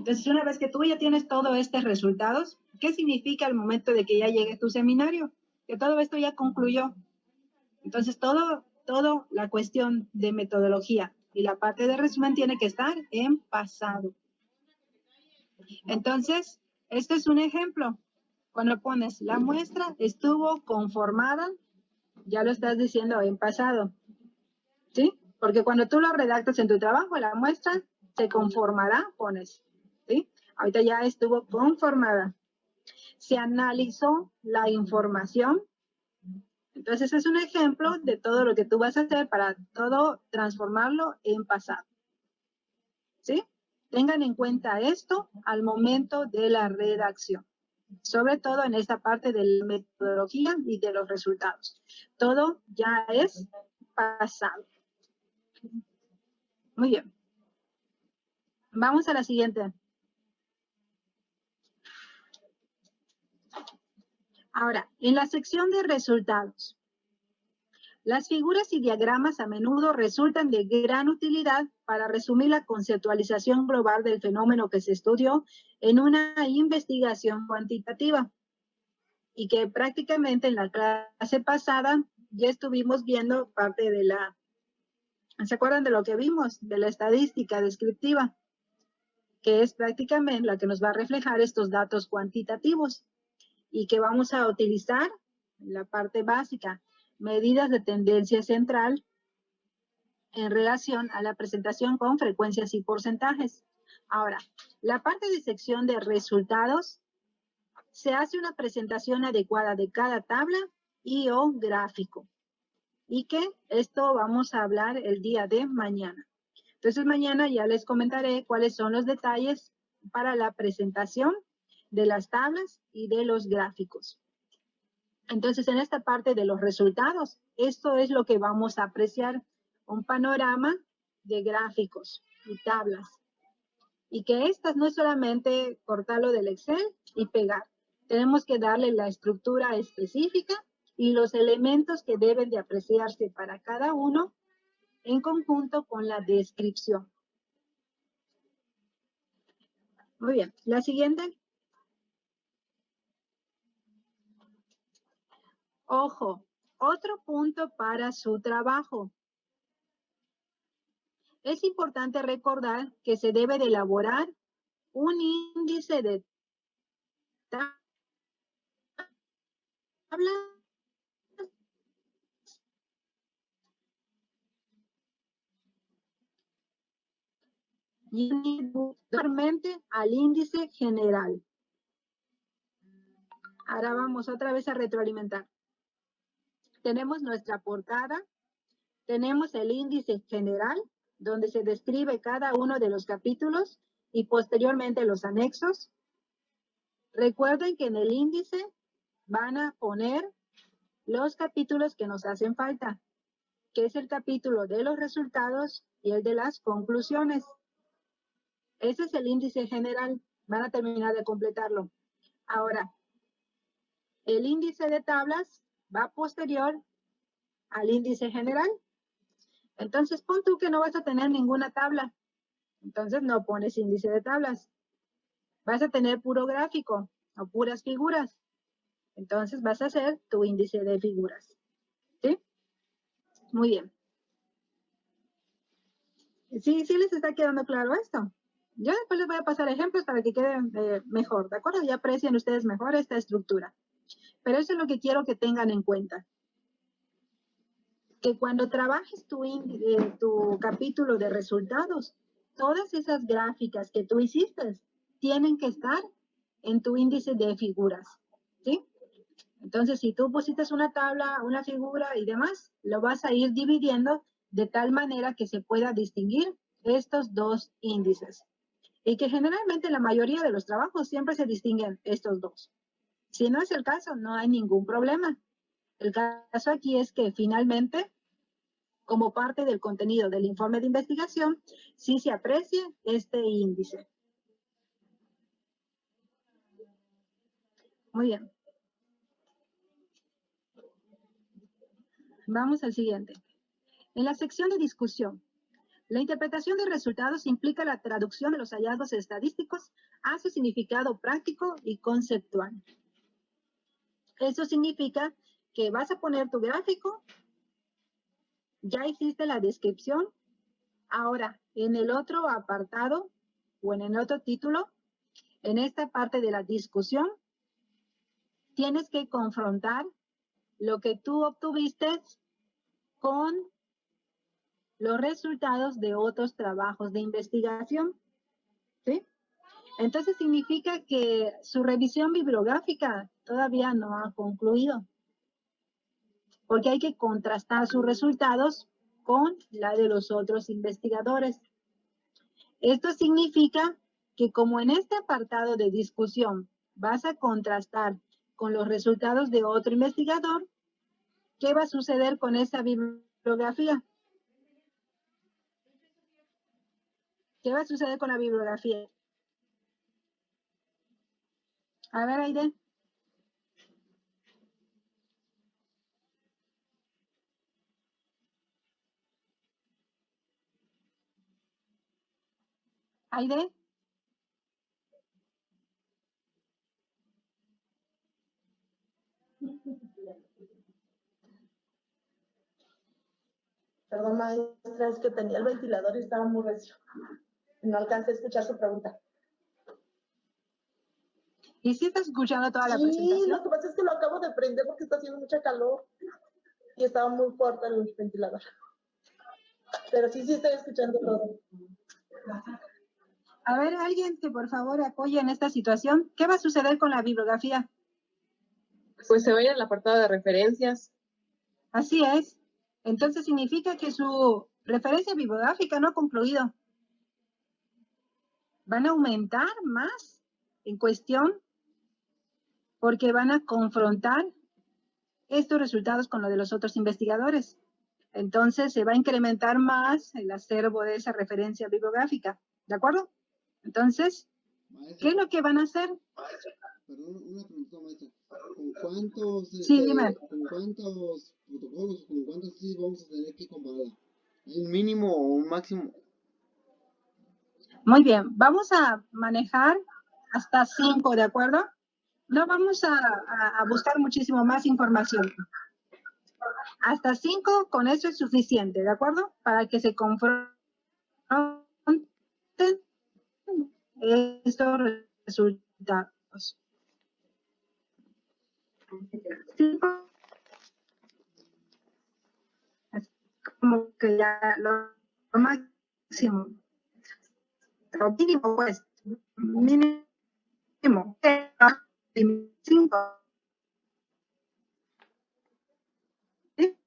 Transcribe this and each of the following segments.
Entonces, una vez que tú ya tienes todos estos resultados, ¿qué significa al momento de que ya llegue tu seminario? Que todo esto ya concluyó. Entonces, todo la cuestión de metodología y la parte de resumen tiene que estar en pasado. Entonces, este es un ejemplo. Cuando pones la muestra estuvo conformada, ya lo estás diciendo en pasado, ¿sí? Porque cuando tú lo redactas en tu trabajo, la muestra se conformará, pones, ¿sí? Ahorita ya estuvo conformada. Se analizó la información. Entonces, es un ejemplo de todo lo que tú vas a hacer para todo transformarlo en pasado, ¿sí? Tengan en cuenta esto al momento de la redacción, sobre todo en esta parte de la metodología y de los resultados. Todo ya es pasado. Muy bien. Vamos a la siguiente. Ahora, en la sección de resultados, las figuras y diagramas a menudo resultan de gran utilidad para resumir la conceptualización global del fenómeno que se estudió en una investigación cuantitativa y que prácticamente en la clase pasada ya estuvimos viendo parte de la, ¿se acuerdan de lo que vimos? De la estadística descriptiva, que es prácticamente la que nos va a reflejar estos datos cuantitativos y que vamos a utilizar la parte básica, medidas de tendencia central en relación a la presentación con frecuencias y porcentajes. Ahora, la parte de sección de resultados, se hace una presentación adecuada de cada tabla y o gráfico. Y que esto vamos a hablar el día de mañana. Entonces mañana ya les comentaré cuáles son los detalles para la presentación de las tablas y de los gráficos. Entonces en esta parte de los resultados, esto es lo que vamos a apreciar, un panorama de gráficos y tablas. Y que estas no es solamente cortarlo del Excel y pegar. Tenemos que darle la estructura específica y los elementos que deben de apreciarse para cada uno en conjunto con la descripción. Muy bien, la siguiente. Ojo, otro punto para su trabajo. Es importante recordar que se debe de elaborar un índice de tabla y anteriormente al índice general. Ahora vamos otra vez a retroalimentar. Tenemos nuestra portada, tenemos el índice general, donde se describe cada uno de los capítulos y posteriormente los anexos. Recuerden que en el índice van a poner los capítulos que nos hacen falta, que es el capítulo de los resultados y el de las conclusiones. Ese es el índice general. Van a terminar de completarlo. Ahora, el índice de tablas va posterior al índice general. Entonces, pon tú que no vas a tener ninguna tabla. Entonces, no pones índice de tablas. Vas a tener puro gráfico o puras figuras. Entonces, vas a hacer tu índice de figuras. ¿Sí? Muy bien. ¿Sí les está quedando claro esto? Yo después les voy a pasar ejemplos para que queden mejor, ¿de acuerdo? Ya aprecien ustedes mejor esta estructura. Pero eso es lo que quiero que tengan en cuenta. Que cuando trabajes tu capítulo de resultados, todas esas gráficas que tú hiciste tienen que estar en tu índice de figuras, ¿sí? Entonces, si tú pusiste una tabla, una figura y demás, lo vas a ir dividiendo de tal manera que se pueda distinguir estos dos índices. Y que generalmente la mayoría de los trabajos siempre se distinguen estos dos. Si no es el caso, no hay ningún problema. El caso aquí es que finalmente, como parte del contenido del informe de investigación, sí se aprecie este índice. Muy bien. Vamos al siguiente. En la sección de discusión, La interpretación de resultados implica la traducción de los hallazgos estadísticos a su significado práctico y conceptual. Eso significa que vas a poner tu gráfico, ya hiciste la descripción, ahora en el otro apartado o en el otro título, en esta parte de la discusión, tienes que confrontar lo que tú obtuviste con los resultados de otros trabajos de investigación, ¿sí? Entonces significa que su revisión bibliográfica todavía no ha concluido, porque hay que contrastar sus resultados con la de los otros investigadores. Esto significa que como en este apartado de discusión vas a contrastar con los resultados de otro investigador, ¿qué va a suceder con esa bibliografía? ¿Qué va a suceder con la bibliografía? A ver, Aide. Aide. Perdón, maestra, es que tenía el ventilador y estaba muy recio. No alcancé a escuchar su pregunta. ¿Y si estás escuchando toda la presentación? Sí, lo que pasa es que lo acabo de prender porque está haciendo mucha calor y estaba muy fuerte el ventilador. Pero sí estoy escuchando todo. A ver, alguien que por favor apoye en esta situación. ¿Qué va a suceder con la bibliografía? Pues se va a ir al apartado de referencias. Así es. Entonces significa que su referencia bibliográfica no ha concluido. Van a aumentar más en cuestión porque van a confrontar estos resultados con lo de los otros investigadores. Entonces se va a incrementar más el acervo de esa referencia bibliográfica. ¿De acuerdo? Entonces, maestra, ¿qué es lo que van a hacer? Maestra, perdón, una pregunta, maestra. ¿Con cuántos, sí, dime. con cuántos protocolos, con cuántos sí vamos a tener que comparar? ¿Hay un mínimo o un máximo? Muy bien, vamos a manejar hasta 5, ¿de acuerdo? No vamos a buscar muchísimo más información. Hasta 5, con eso es suficiente, ¿de acuerdo? Para que se confronten estos resultados. 5, es como que ya lo máximo. Lo mínimo, pues, mínimo. 5. ¿Sí?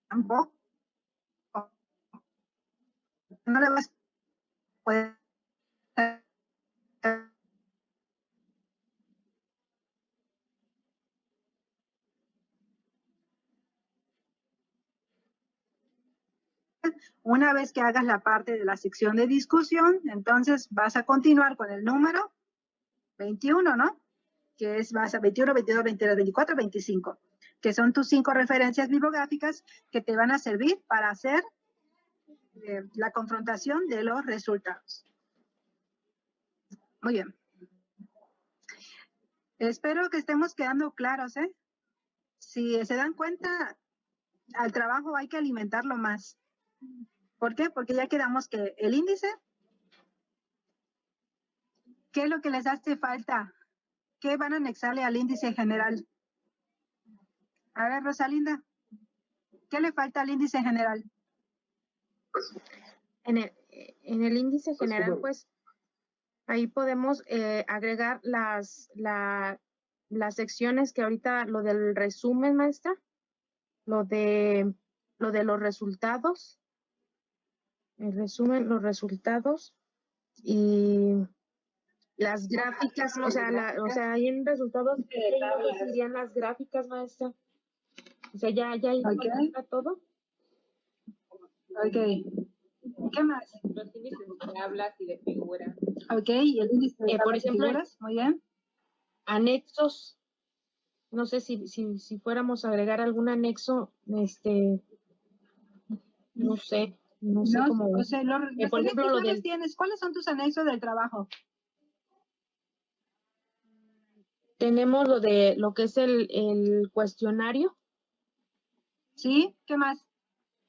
Tampoco. No le vas a poder. Una vez que hagas la parte de la sección de discusión, entonces vas a continuar con el número 21, ¿no? Que es, vas a 21, 22, 23, 24, 25, que son tus 5 referencias bibliográficas que te van a servir para hacer la confrontación de los resultados. Muy bien. Espero que estemos quedando claros, ¿eh? Si se dan cuenta, al trabajo hay que alimentarlo más. ¿Por qué? Porque ya quedamos que el índice, ¿qué es lo que les hace falta? ¿Qué van a anexarle al índice general? A ver, Rosalinda, ¿qué le falta al índice general? En el índice general, pues, ahí podemos agregar las secciones que ahorita, lo del resumen, maestra, lo de los resultados, el resumen, los resultados, y las gráficas, o sea, ahí en resultados, ¿qué serían las gráficas, maestra? O sea, ya ahí está todo. Ok. ¿Qué más? Los índices de tablas y de figuras. Ok, y el índice de por tablas y ejemplo, figuras, muy bien. Anexos. No sé si fuéramos a agregar algún anexo, no sé No, cómo. o sea, por ejemplo, lo del tienes. ¿Cuáles son tus anexos del trabajo? tenemos lo que es el cuestionario, ¿Sí? ¿Qué más?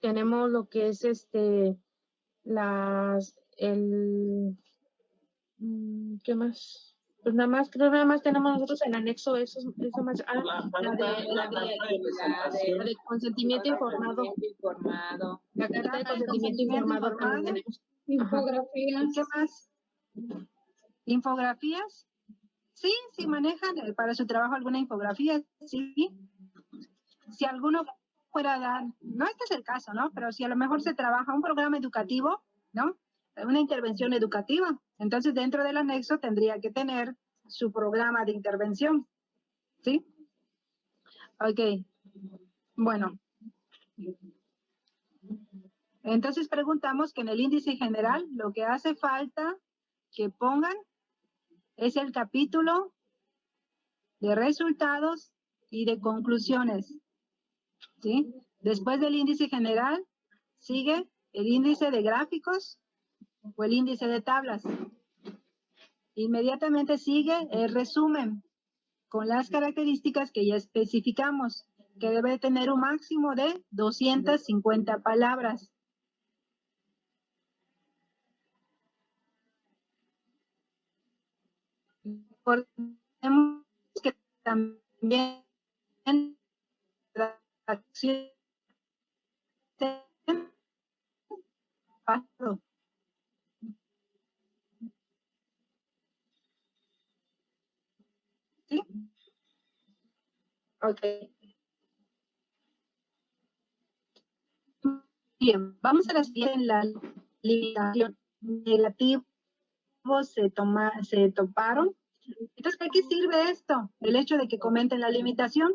tenemos lo que es ¿qué más? Pues nada más tenemos nosotros el anexo, eso más, la de consentimiento informado. La carta de consentimiento informado también tenemos. Infografías. ¿Qué más? ¿Infografías? Sí, sí manejan para su trabajo alguna infografía, sí. Si alguno fuera a dar, no este es el caso, ¿no? Pero si a lo mejor se trabaja un programa educativo, ¿no? Una intervención educativa, entonces dentro del anexo tendría que tener su programa de intervención, ¿sí? Ok, bueno. Entonces preguntamos que en el índice general lo que hace falta que pongan es el capítulo de resultados y de conclusiones, ¿sí? Después del índice general sigue el índice de gráficos o el índice de tablas. Inmediatamente sigue el resumen con las características que ya especificamos, que debe tener un máximo de 250 palabras. Recordemos que también ¿sí? Ok. Bien, vamos a la siguiente, la limitación. Negativos se toparon. Entonces, ¿para qué sirve esto? El hecho de que comenten la limitación.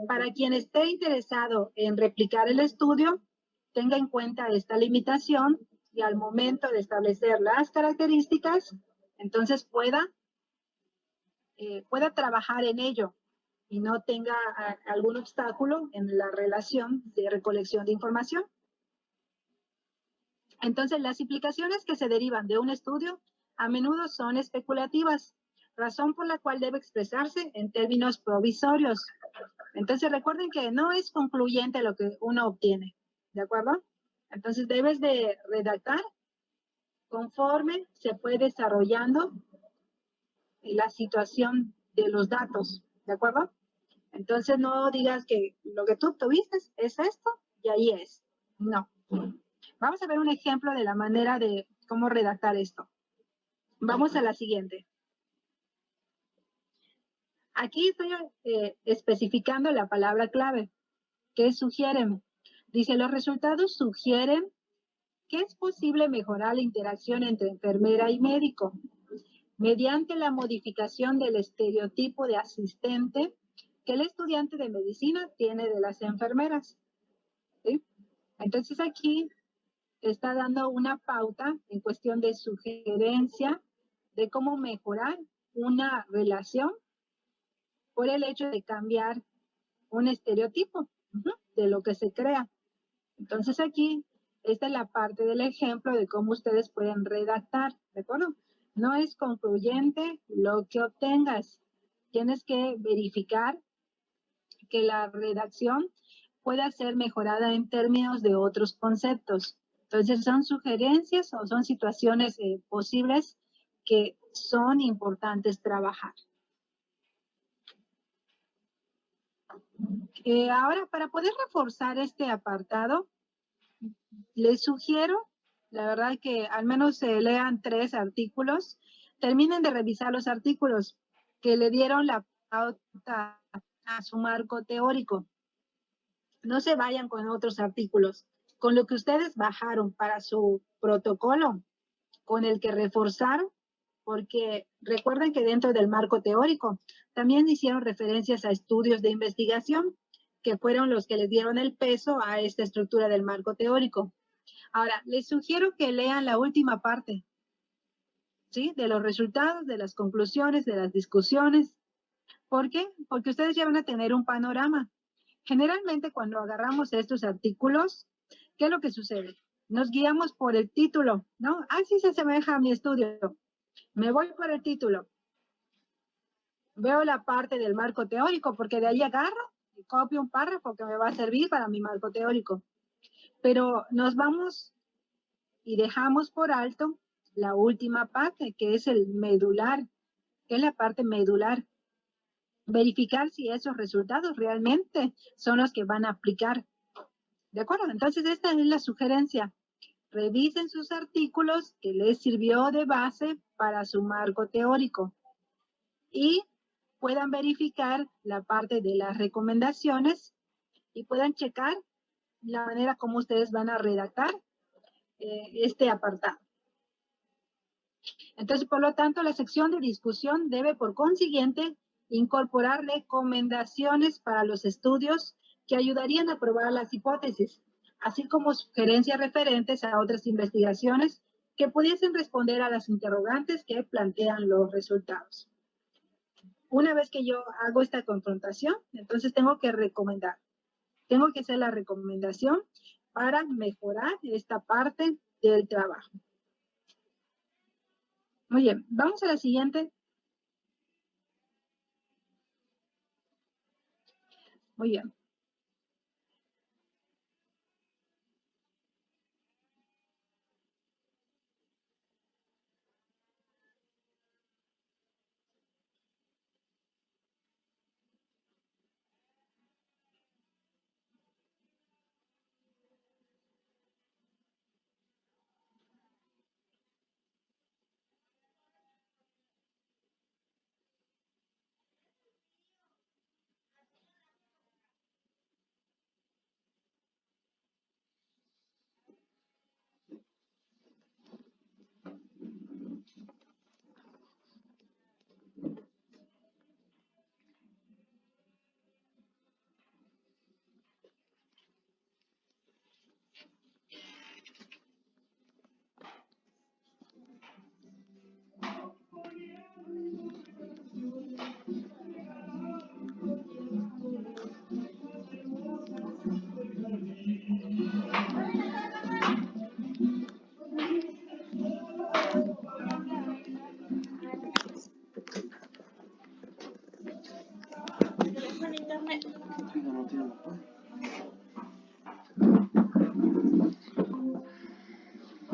Para quien esté interesado en replicar el estudio, tenga en cuenta esta limitación y al momento de establecer las características, entonces pueda trabajar en ello y no tenga algún obstáculo en la relación de recolección de información. Entonces, las implicaciones que se derivan de un estudio a menudo son especulativas, razón por la cual debe expresarse en términos provisorios. Entonces, recuerden que no es concluyente lo que uno obtiene, ¿de acuerdo? Entonces, debes de redactar conforme se fue desarrollando la situación de los datos, ¿de acuerdo? Entonces, no digas que lo que tú obtuviste es esto y ahí es. No. Vamos a ver un ejemplo de la manera de cómo redactar esto. Vamos a la siguiente. Aquí estoy especificando la palabra clave. ¿Qué sugieren? Dice, los resultados sugieren que es posible mejorar la interacción entre enfermera y médico mediante la modificación del estereotipo de asistente que el estudiante de medicina tiene de las enfermeras. ¿Sí? Entonces aquí está dando una pauta en cuestión de sugerencia de cómo mejorar una relación por el hecho de cambiar un estereotipo de lo que se crea. Entonces aquí, esta es la parte del ejemplo de cómo ustedes pueden redactar, ¿de acuerdo? No es concluyente lo que obtengas. Tienes que verificar que la redacción pueda ser mejorada en términos de otros conceptos. Entonces, son sugerencias o son situaciones posibles que son importantes trabajar. Ahora, para poder reforzar este apartado, les sugiero, la verdad, que al menos se lean 3 artículos, terminen de revisar los artículos que le dieron la pauta a su marco teórico. No se vayan con otros artículos. Con lo que ustedes bajaron para su protocolo, con el que reforzaron, porque recuerden que dentro del marco teórico también hicieron referencias a estudios de investigación, que fueron los que les dieron el peso a esta estructura del marco teórico. Ahora, les sugiero que lean la última parte, ¿sí? De los resultados, de las conclusiones, de las discusiones. ¿Por qué? Porque ustedes ya van a tener un panorama. Generalmente cuando agarramos estos artículos, ¿qué es lo que sucede? Nos guiamos por el título, ¿no? Ah, sí se asemeja a mi estudio. Me voy por el título. Veo la parte del marco teórico, porque de ahí agarro y copio un párrafo que me va a servir para mi marco teórico. Pero nos vamos y dejamos por alto la última parte, que es el medular, que es la parte medular. Verificar si esos resultados realmente son los que van a aplicar. ¿De acuerdo? Entonces, esta es la sugerencia. Revisen sus artículos que les sirvió de base para su marco teórico y puedan verificar la parte de las recomendaciones y puedan checar la manera como ustedes van a redactar este apartado. Entonces, por lo tanto, la sección de discusión debe, por consiguiente, incorporar recomendaciones para los estudios que ayudarían a probar las hipótesis, así como sugerencias referentes a otras investigaciones que pudiesen responder a las interrogantes que plantean los resultados. Una vez que yo hago esta confrontación, entonces tengo que recomendar. Tengo que hacer la recomendación para mejorar esta parte del trabajo. Muy bien, vamos a la siguiente. Muy bien.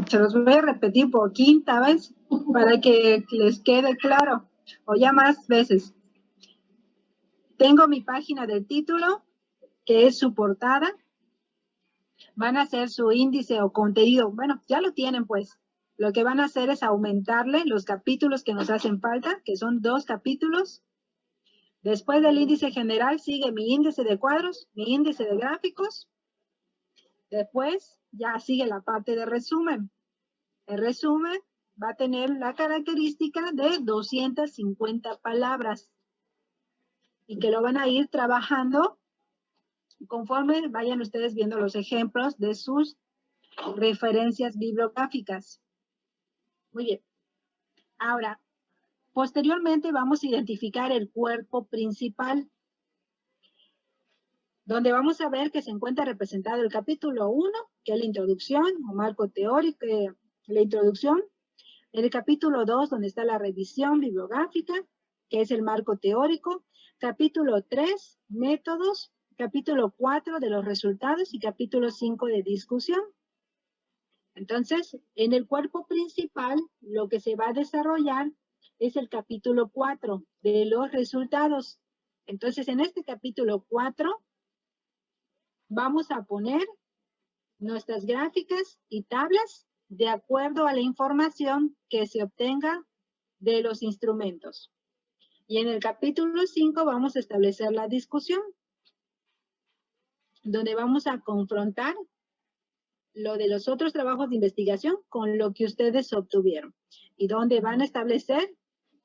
Se los voy a repetir por quinta vez para que les quede claro, o ya más veces. Tengo mi página del título, que es su portada. Van a hacer su índice o contenido. Bueno, ya lo tienen pues. Lo que van a hacer es aumentarle los capítulos que nos hacen falta, que son 2 capítulos. Después del índice general sigue mi índice de cuadros, mi índice de gráficos. Después ya sigue la parte de resumen. El resumen va a tener la característica de 250 palabras y que lo van a ir trabajando conforme vayan ustedes viendo los ejemplos de sus referencias bibliográficas. Muy bien. Ahora, posteriormente vamos a identificar el cuerpo principal, donde vamos a ver que se encuentra representado el capítulo 1, que es la introducción o marco teórico, la introducción. En el capítulo 2, donde está la revisión bibliográfica, que es el marco teórico. Capítulo 3, métodos. Capítulo 4, de los resultados. Y capítulo 5, de discusión. Entonces, en el cuerpo principal, lo que se va a desarrollar es el capítulo 4, de los resultados. Entonces, en este capítulo 4, vamos a poner nuestras gráficas y tablas de acuerdo a la información que se obtenga de los instrumentos. Y en el capítulo 5 vamos a establecer la discusión, donde vamos a confrontar lo de los otros trabajos de investigación con lo que ustedes obtuvieron y donde van a establecer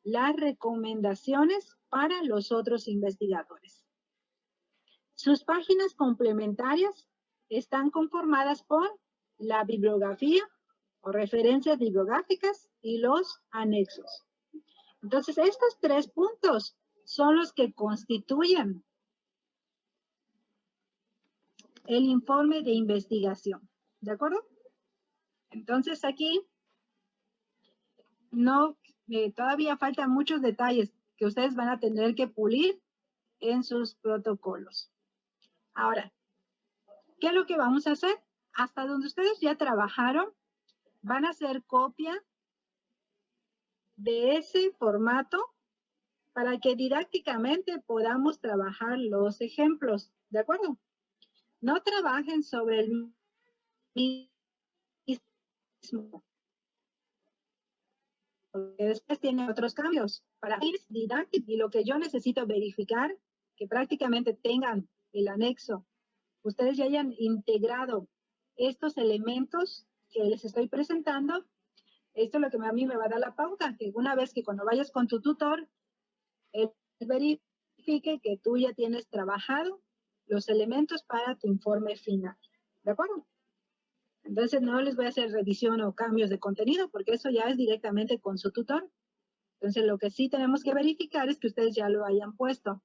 las recomendaciones para los otros investigadores. Sus páginas complementarias están conformadas por la bibliografía o referencias bibliográficas y los anexos. Entonces, estos 3 puntos son los que constituyen el informe de investigación. ¿De acuerdo? Entonces, aquí no, todavía faltan muchos detalles que ustedes van a tener que pulir en sus protocolos. Ahora, ¿qué es lo que vamos a hacer? Hasta donde ustedes ya trabajaron, van a hacer copia de ese formato para que didácticamente podamos trabajar los ejemplos. ¿De acuerdo? No trabajen sobre el mismo, porque después tiene otros cambios. Para ir didáctico y lo que yo necesito verificar, que prácticamente tengan el anexo, ustedes ya hayan integrado estos elementos que les estoy presentando. Esto es lo que a mí me va a dar la pauta, que una vez que cuando vayas con tu tutor, él verifique que tú ya tienes trabajado los elementos para tu informe final. ¿De acuerdo? Entonces no les voy a hacer revisión o cambios de contenido porque eso ya es directamente con su tutor. Entonces lo que sí tenemos que verificar es que ustedes ya lo hayan puesto.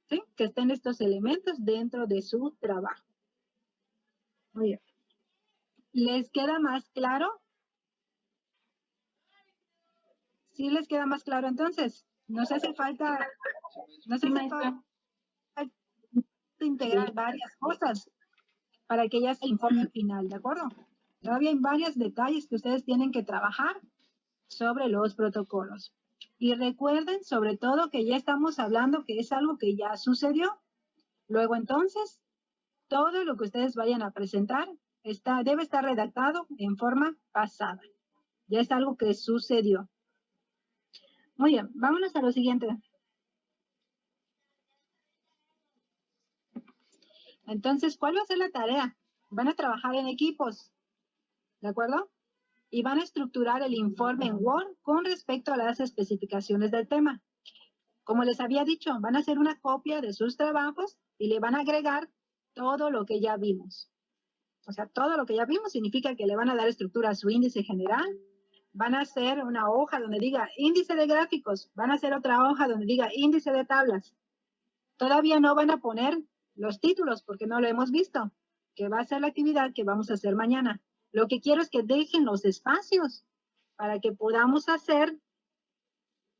¿Sí? Que estén estos elementos dentro de su trabajo. Muy bien. ¿Les queda más claro? ¿Sí les queda más claro entonces? Nos hace falta, integrar varias cosas para que ya se informe final, ¿de acuerdo? Todavía hay varios detalles que ustedes tienen que trabajar sobre los protocolos. Y recuerden, sobre todo, que ya estamos hablando que es algo que ya sucedió. Luego, entonces, todo lo que ustedes vayan a presentar debe estar redactado en forma pasada. Ya es algo que sucedió. Muy bien, vámonos a lo siguiente. Entonces, ¿cuál va a ser la tarea? Van a trabajar en equipos, ¿de acuerdo? Y van a estructurar el informe en Word con respecto a las especificaciones del tema. Como les había dicho, van a hacer una copia de sus trabajos y le van a agregar todo lo que ya vimos. O sea, todo lo que ya vimos significa que le van a dar estructura a su índice general, van a hacer una hoja donde diga índice de gráficos, van a hacer otra hoja donde diga índice de tablas. Todavía no van a poner los títulos porque no lo hemos visto, que va a ser la actividad que vamos a hacer mañana. Lo que quiero es que dejen los espacios para que podamos hacer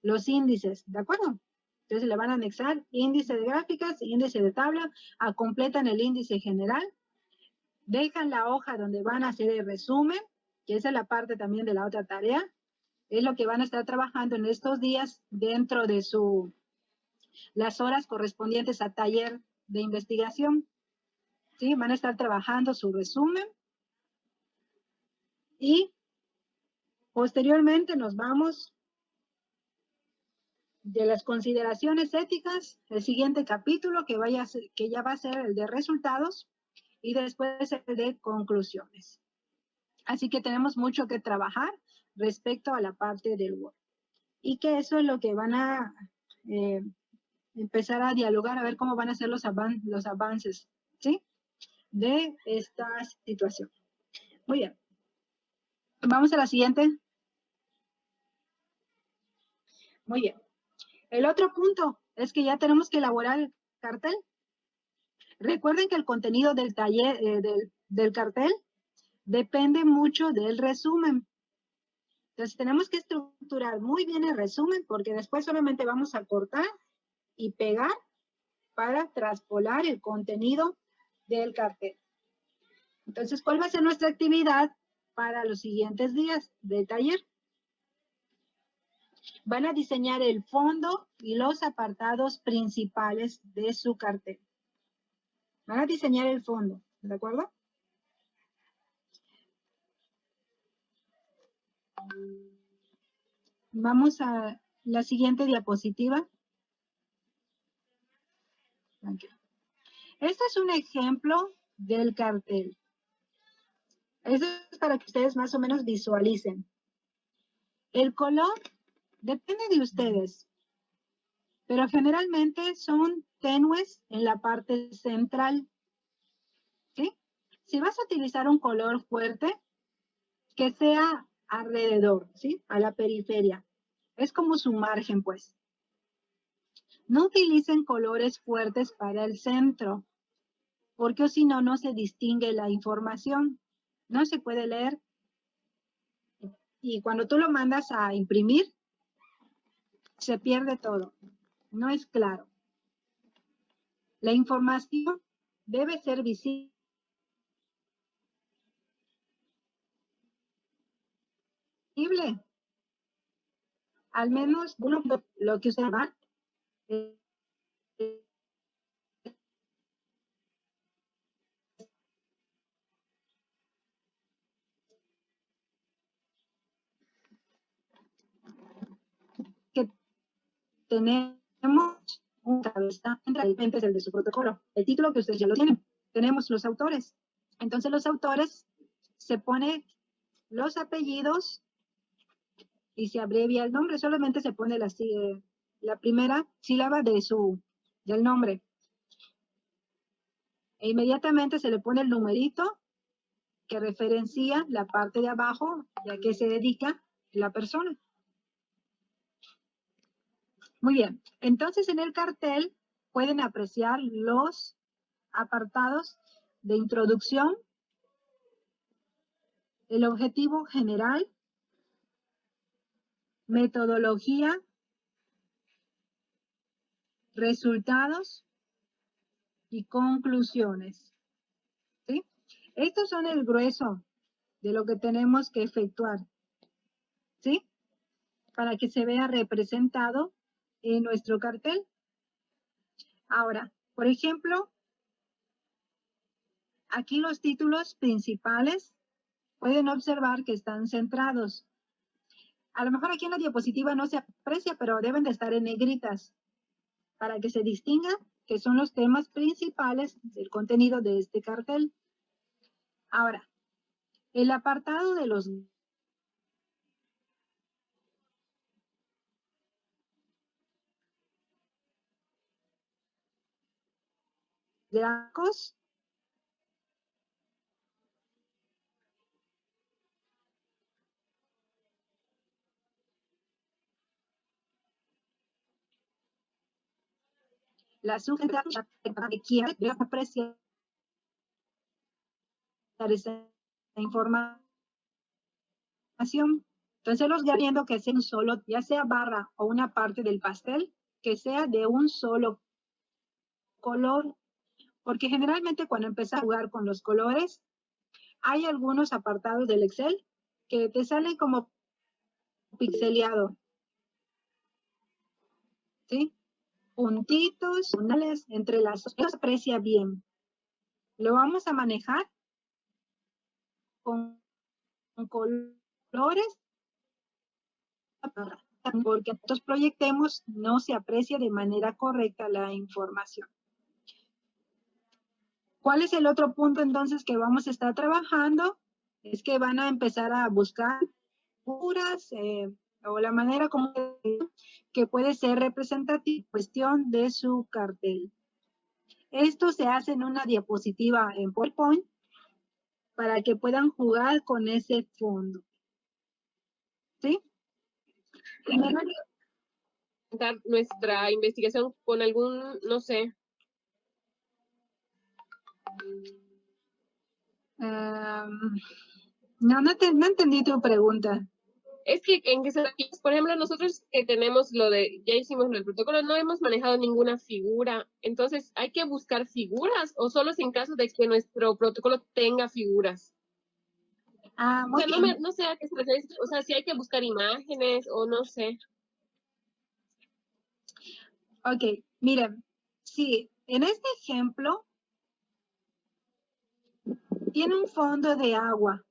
los índices, ¿de acuerdo? Entonces le van a anexar índice de gráficas, índice de tabla, completan el índice general, dejan la hoja donde van a hacer el resumen, que esa es la parte también de la otra tarea, es lo que van a estar trabajando en estos días dentro de las horas correspondientes a taller de investigación. ¿Sí? Van a estar trabajando su resumen y posteriormente nos vamos de las consideraciones éticas, el siguiente capítulo que ya va a ser el de resultados y después el de conclusiones. Así que tenemos mucho que trabajar respecto a la parte del Word. Y que eso es lo que van a empezar a dialogar, a ver cómo van a ser los avances, ¿sí? De esta situación. Muy bien. Vamos a la siguiente. Muy bien. El otro punto es que ya tenemos que elaborar el cartel. Recuerden que el contenido del taller, del cartel, depende mucho del resumen. Entonces tenemos que estructurar muy bien el resumen porque después solamente vamos a cortar y pegar para traspolar el contenido del cartel. Entonces, ¿cuál va a ser nuestra actividad para los siguientes días del taller? Van a diseñar el fondo y los apartados principales de su cartel. Van a diseñar el fondo, ¿de acuerdo? Vamos a la siguiente diapositiva. Este es un ejemplo del cartel. Eso es para que ustedes más o menos visualicen. El color depende de ustedes, pero generalmente son tenues en la parte central, ¿sí? Si vas a utilizar un color fuerte, que sea alrededor, ¿sí? A la periferia. Es como su margen, pues. No utilicen colores fuertes para el centro, porque si no, no se distingue la información. No se puede leer. Y cuando tú lo mandas a imprimir, se pierde todo. No es claro. La información debe ser visible. Al menos lo que usted va. Que tenemos un cabeza realmente es el de su protocolo. El título que ustedes ya lo tienen. Tenemos los autores. Entonces los autores se pone los apellidos y se abrevia el nombre. Solamente se pone la primera sílaba del nombre. E inmediatamente se le pone el numerito que referencia la parte de abajo y a qué se dedica la persona. Muy bien, entonces en el cartel pueden apreciar los apartados de introducción, el objetivo general, metodología, resultados y conclusiones. ¿Sí? Estos son el grueso de lo que tenemos que efectuar. ¿Sí? Para que se vea representado en nuestro cartel. Ahora, por ejemplo, aquí los títulos principales pueden observar que están centrados. A lo mejor aquí en la diapositiva no se aprecia, pero deben de estar en negritas para que se distinga que son los temas principales del contenido de este cartel. Ahora, el apartado de los gráficos la sugerencia que quiera apreciar esa información. Entonces los viendo que sea un solo, ya sea barra o una parte del pastel, que sea de un solo color, porque generalmente cuando empiezas a jugar con los colores, hay algunos apartados del Excel que te salen como pixeleado, ¿sí? Puntitos, punales, entre las dos, se aprecia bien. Lo vamos a manejar con colores, porque estos proyectemos no se aprecia de manera correcta la información. ¿Cuál es el otro punto entonces que vamos a estar trabajando? Es que van a empezar a buscar figuras o la manera como que puede ser representativa en cuestión de su cartel. Esto se hace en una diapositiva en PowerPoint para que puedan jugar con ese fondo. ¿Sí? Nuestra investigación con algún, no sé. No entendí tu pregunta. Es que en que por ejemplo, nosotros que tenemos ya hicimos el protocolo, no hemos manejado ninguna figura. Entonces, ¿hay que buscar figuras o solo es en caso de que nuestro protocolo tenga figuras? O sea, no sé a qué se refiere, o sea, si hay que buscar imágenes o no sé. Ok, miren, sí, en este ejemplo tiene un fondo de agua.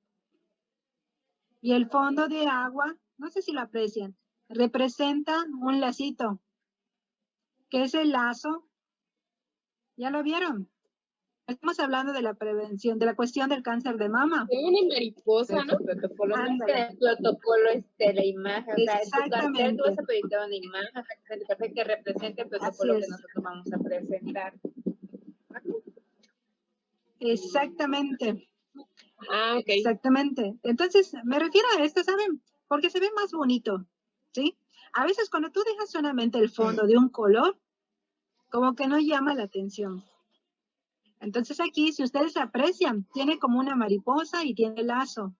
Y el fondo de agua, no sé si lo aprecian, representa un lacito, que es el lazo. ¿Ya lo vieron? Estamos hablando de la prevención, de la cuestión del cáncer de mama. Como una mariposa, Pero ¿no? su protocolo no es que Ándale. en el protocolo la imagen, o sea, en tu cartel Exactamente. tú vas a pedir una imagen en tu cartel que represente el protocolo Así que es. nosotros vamos a presentar. Exactamente. Ah, ok. Exactamente. Entonces, me refiero a esto, ¿saben? Porque se ve más bonito, ¿sí? A veces cuando tú dejas solamente el fondo de un color, como que no llama la atención. Entonces aquí, si ustedes aprecian, tiene como una mariposa y tiene lazo.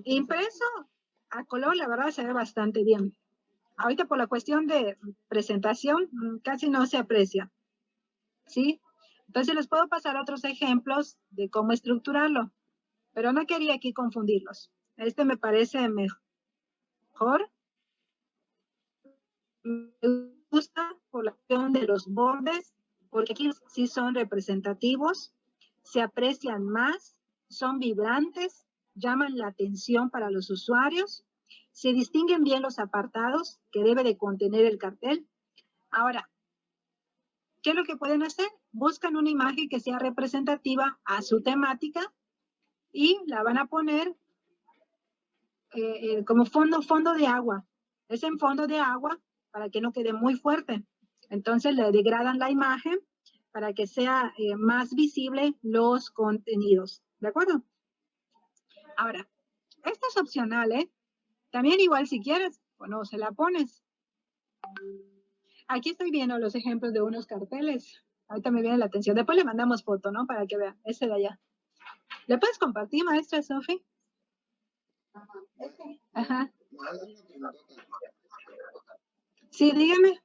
Impreso a color, la verdad, se ve bastante bien. Ahorita por la cuestión de presentación, casi no se aprecia, ¿sí? Entonces les puedo pasar otros ejemplos de cómo estructurarlo, pero no quería aquí confundirlos. Este me parece mejor. Me gusta por la cuestión de los bordes, porque aquí sí son representativos, se aprecian más, son vibrantes, llaman la atención para los usuarios, se distinguen bien los apartados que debe de contener el cartel. Ahora, ¿qué es lo que pueden hacer? Buscan una imagen que sea representativa a su temática y la van a poner como fondo de agua. Es en fondo de agua para que no quede muy fuerte. Entonces le degradan la imagen para que sea más visible los contenidos. ¿De acuerdo? Ahora, esto es opcional, ¿eh? También igual si quieres, bueno, se la pones. Aquí estoy viendo los ejemplos de unos carteles. Ahorita me viene la atención. Después le mandamos foto, ¿no? Para que vean. Ese de allá. ¿Le puedes compartir, maestra Sofi? Ajá. Maestra, una preguntota. Sí, dígame.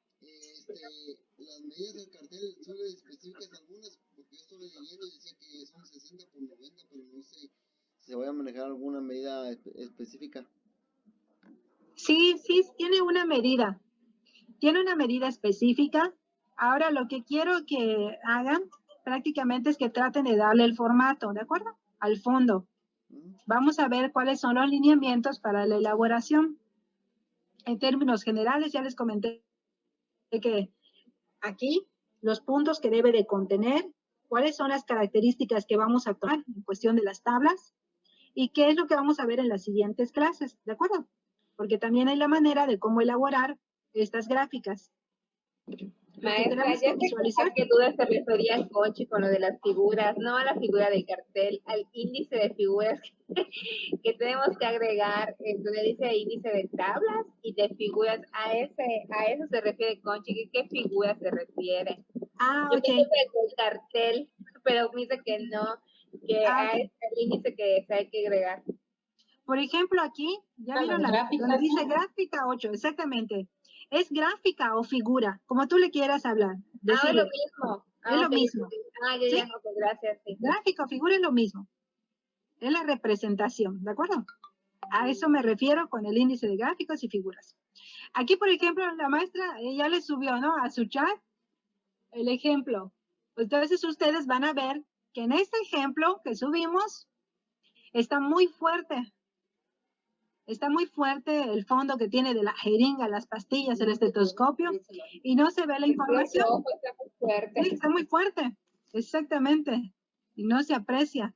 Las medidas del cartel son específicas algunas, porque yo estuve leyendo y decía que son 60 por 90, pero no sé si se vaya a manejar alguna medida específica. Sí, tiene una medida. Tiene una medida específica. Ahora lo que quiero que hagan prácticamente es que traten de darle el formato, ¿de acuerdo? Al fondo. Vamos a ver cuáles son los lineamientos para la elaboración. En términos generales, ya les comenté que aquí los puntos que debe de contener, cuáles son las características que vamos a tomar en cuestión de las tablas y qué es lo que vamos a ver en las siguientes clases, ¿de acuerdo? Porque también hay la manera de cómo elaborar estas gráficas. Maestra, ya sé a qué duda se refería el Conchi con lo de las figuras, no a la figura del cartel, al índice de figuras que tenemos que agregar, donde dice índice de tablas y de figuras, a eso se refiere Conchi, ¿qué figura se refiere? Ah, Yo ok. tengo el cartel, pero me dice que no, que Ok. es el índice que se hay que agregar. Por ejemplo, aquí, ya vieron donde dice gráfica 8, exactamente. Es gráfica o figura, como tú le quieras hablar. Es lo Decirle. mismo. Es lo mismo. Ya, ¿Sí? ya, ok, gracias. Sí. Gráfica o figura es lo mismo. Es la representación, ¿de acuerdo? A eso me refiero con el índice de gráficos y figuras. Aquí, por ejemplo, la maestra ya le subió, ¿no? A su chat el ejemplo. Entonces ustedes van a ver que en este ejemplo que subimos está muy fuerte. Está muy fuerte el fondo que tiene de la jeringa, las pastillas, el estetoscopio, y no se ve la información. El ojo está muy fuerte. Sí, está muy fuerte, exactamente, y no se aprecia.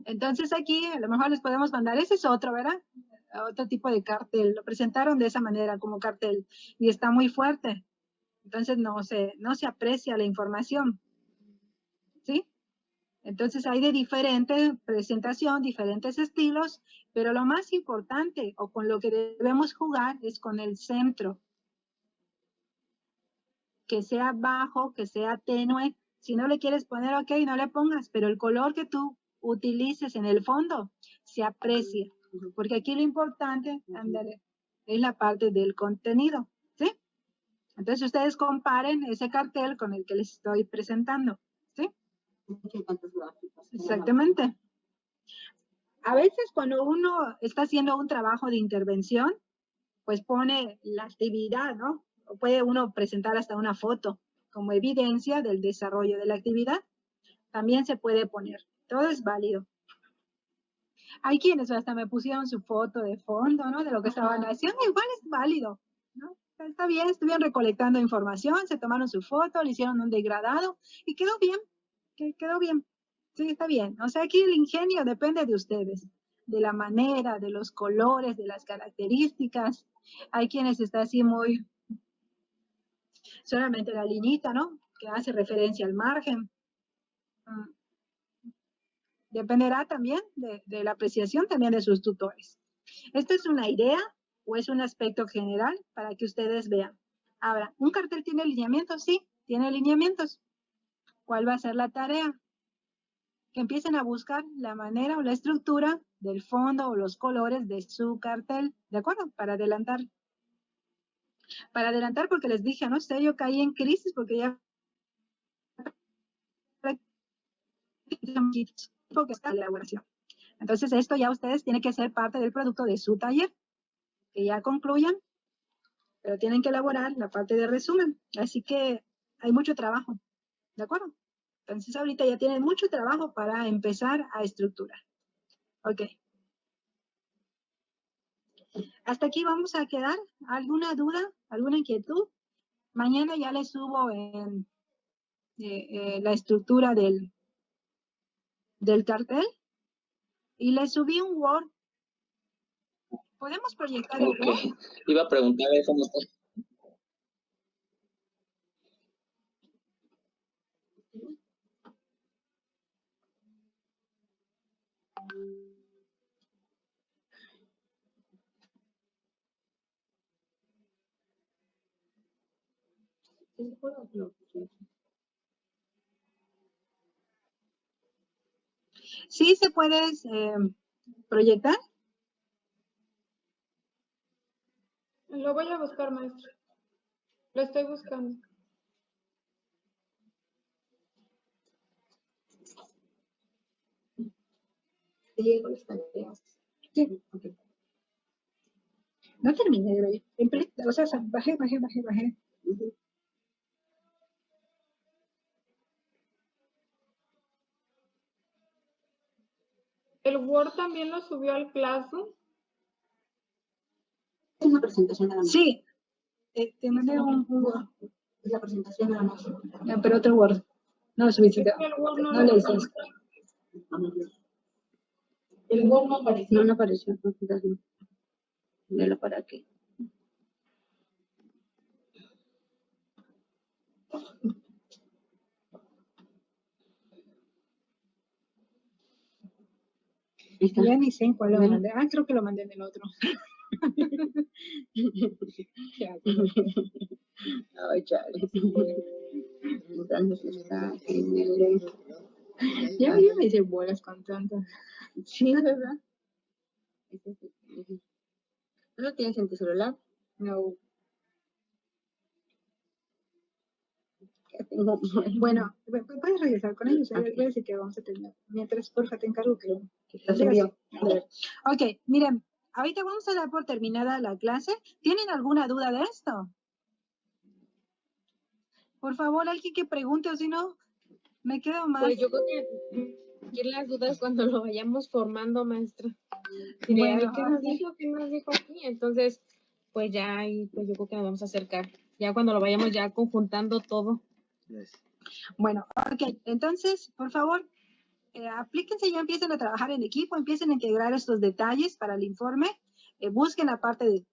Entonces aquí a lo mejor les podemos mandar, ese es otro, ¿verdad? Otro tipo de cartel, lo presentaron de esa manera como cartel, y está muy fuerte. Entonces no se aprecia la información, ¿sí? Entonces hay de diferente presentación, diferentes estilos, pero lo más importante o con lo que debemos jugar es con el centro. Que sea bajo, que sea tenue. Si no le quieres poner ok, no le pongas, pero el color que tú utilices en el fondo se aprecia. Porque aquí lo importante, ándale, es la parte del contenido, ¿sí? Entonces ustedes comparen ese cartel con el que les estoy presentando, ¿sí? Exactamente. A veces cuando uno está haciendo un trabajo de intervención, pues pone la actividad, ¿no? O puede uno presentar hasta una foto como evidencia del desarrollo de la actividad. También se puede poner. Todo es válido. Hay quienes hasta me pusieron su foto de fondo, ¿no? De lo que estaban haciendo. Igual es válido, ¿no? Está bien, estuvieron recolectando información, se tomaron su foto, le hicieron un degradado y quedó bien, quedó bien. Sí, está bien. O sea, aquí el ingenio depende de ustedes, de la manera, de los colores, de las características. Hay quienes están así muy, solamente la liñita, ¿no? Que hace referencia al margen. Dependerá también de la apreciación también de sus tutores. ¿Esto es una idea o es un aspecto general para que ustedes vean? Ahora, ¿un cartel tiene lineamientos? Sí, tiene lineamientos. ¿Cuál va a ser la tarea? Que empiecen a buscar la manera o la estructura del fondo o los colores de su cartel, ¿de acuerdo? Para adelantar. Para adelantar porque les dije, no sé, yo caí en crisis porque ya porque está la elaboración. Entonces esto ya ustedes tienen que ser parte del producto de su taller, que ya concluyan, pero tienen que elaborar la parte de resumen. Así que hay mucho trabajo, ¿de acuerdo? Entonces ahorita ya tienen mucho trabajo para empezar a estructurar. Ok. Hasta aquí vamos a quedar. ¿Alguna duda? ¿Alguna inquietud? Mañana ya les subo en la estructura del cartel y les subí un Word. ¿Podemos proyectar el Word? Iba a preguntar eso. Sí, se puede proyectar. Lo voy a buscar, maestro. Lo estoy buscando. Sí, con las tareas. Sí, ok. No terminé de ver. O sea, bajé. ¿El Word también lo subió al Classroom? Es una presentación nada más. Sí. Te mandé un Word. Es la presentación nada más. No, pero otro Word. No lo subiste. Es que el Word No le hiciste. El Word no apareció. No apareció. No, quizás no. Míralo para aquí. Ya ni sé en cuál lo mandé. Ah, creo que lo mandé en el otro. Ay, chale. Entonces está en el... Ya me hice bolas con tanto. Sí, ¿verdad? ¿No lo tienes en tu celular? No. Bueno, puedes regresar con ellos. Voy a decir que vamos a terminar. Mientras, porfa, te encargo que lo envío. Ok, miren, ahorita vamos a dar por terminada la clase. ¿Tienen alguna duda de esto? Por favor, alguien que pregunte, o si no, me quedo más. Pues yo creo que las dudas cuando lo vayamos formando, maestra. Bueno, ¿qué nos dijo? ¿Qué nos dijo aquí? Entonces, pues ya ahí, pues yo creo que nos vamos a acercar. Ya cuando lo vayamos ya conjuntando todo. Bueno, ok, entonces, por favor, aplíquense, ya empiecen a trabajar en equipo, empiecen a integrar estos detalles para el informe, busquen la parte de...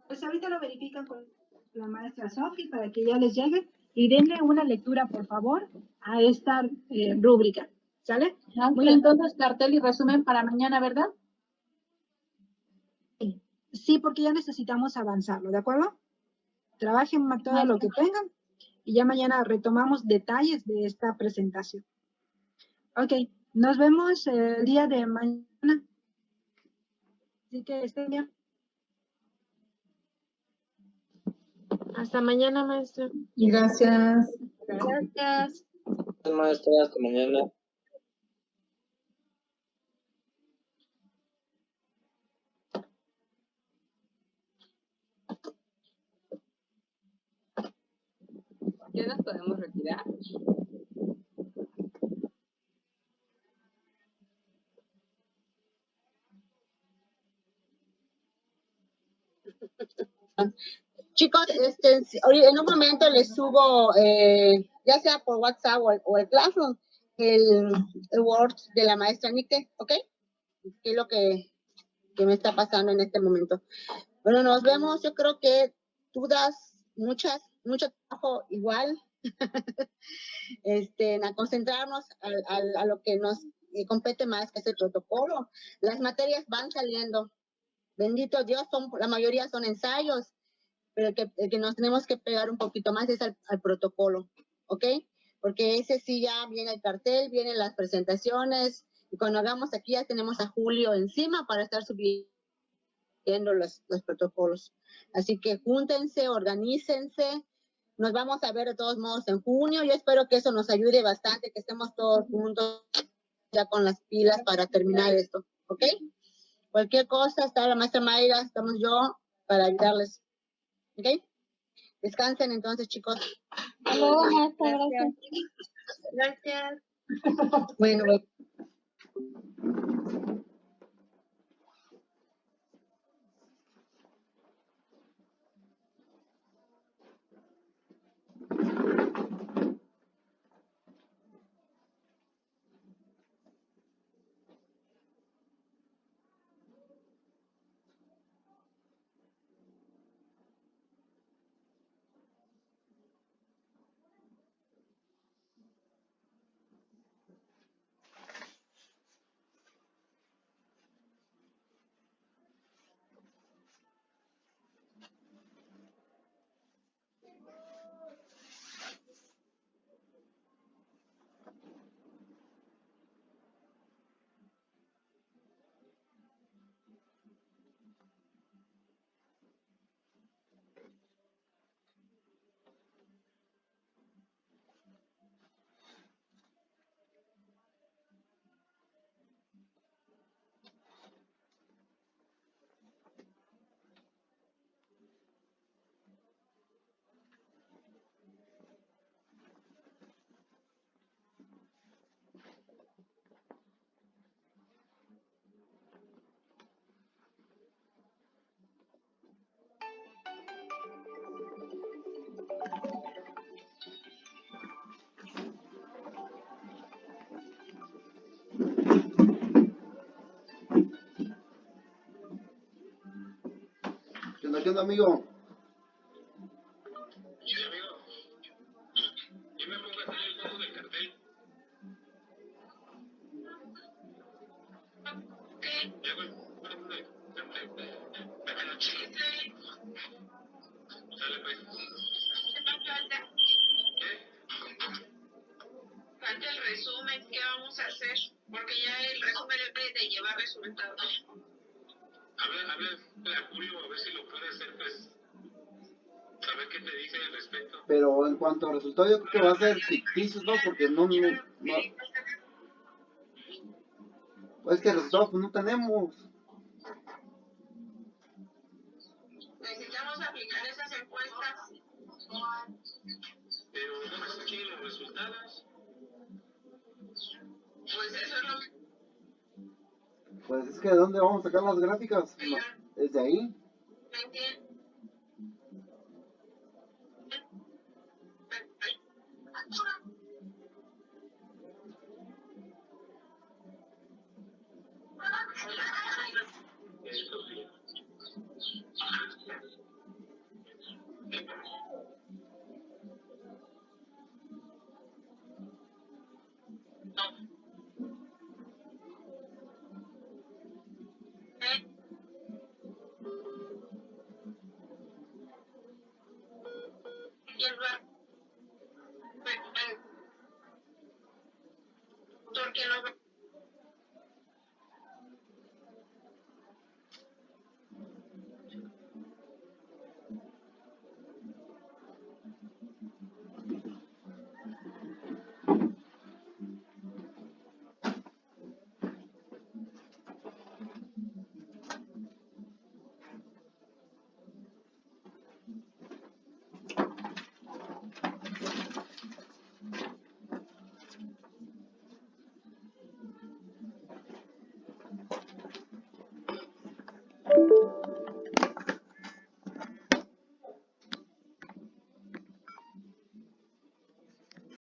Pues ahorita lo verifican con la maestra Sofi para que ya les llegue. y denle una lectura, por favor, a esta rúbrica. ¿Sale? Muy bien, entonces cartel y resumen para mañana, ¿verdad? Sí, porque ya necesitamos avanzarlo, ¿de acuerdo? Trabajen todo lo que tengan y ya mañana retomamos detalles de esta presentación. Ok, nos vemos el día de mañana. Así que estén bien. Hasta mañana, maestra. Gracias. Gracias. Maestra, hasta mañana. ¿Ya nos podemos retirar? Chicos, en un momento les subo, ya sea por WhatsApp o el Classroom, el Word de la maestra Nike, ¿ok? ¿Qué es lo que me está pasando en este momento? Bueno, nos vemos. Yo creo que dudas, mucho trabajo igual, a concentrarnos a lo que nos compete más, que es el protocolo. Las materias van saliendo. Bendito Dios, la mayoría son ensayos, pero el que nos tenemos que pegar un poquito más es al protocolo, ¿ok? Porque ese sí ya viene el cartel, vienen las presentaciones, y cuando hagamos aquí ya tenemos a Julio encima para estar subiendo los protocolos. Así que júntense, organícense, nos vamos a ver de todos modos en junio. Yo espero que eso nos ayude bastante, que estemos todos juntos ya con las pilas para terminar esto, ¿ok? Cualquier cosa, está la maestra Mayra, estamos yo para ayudarles. ¿Ok? Descansen entonces, chicos. Hasta luego, maestra, Gracias. Bueno. ¿Qué onda, amigo? Sí, amigo. Yo me pongo a hacer el fondo del cartel. ¿Qué? Ya voy. Dame los chistes. Dale, pues. ¿Qué más falta? ¿Qué? Falta el resumen. ¿Qué vamos a hacer? Porque ya el resumen debe de llevar resultados. Habla a Julio a ver si lo puede hacer, pues. A ver qué te dice al respecto. Pero en cuanto a resultado, yo creo que va a ser ficticio, ¿no? Porque no. Pues que resultados pues no tenemos. Necesitamos aplicar esas encuestas. Pero ¿dónde se quieren los resultados? Pues eso es lo que... Pues es que ¿de dónde vamos a sacar las gráficas? No, ¿desde ahí? ¿Me entiendes? Eso sí. porque no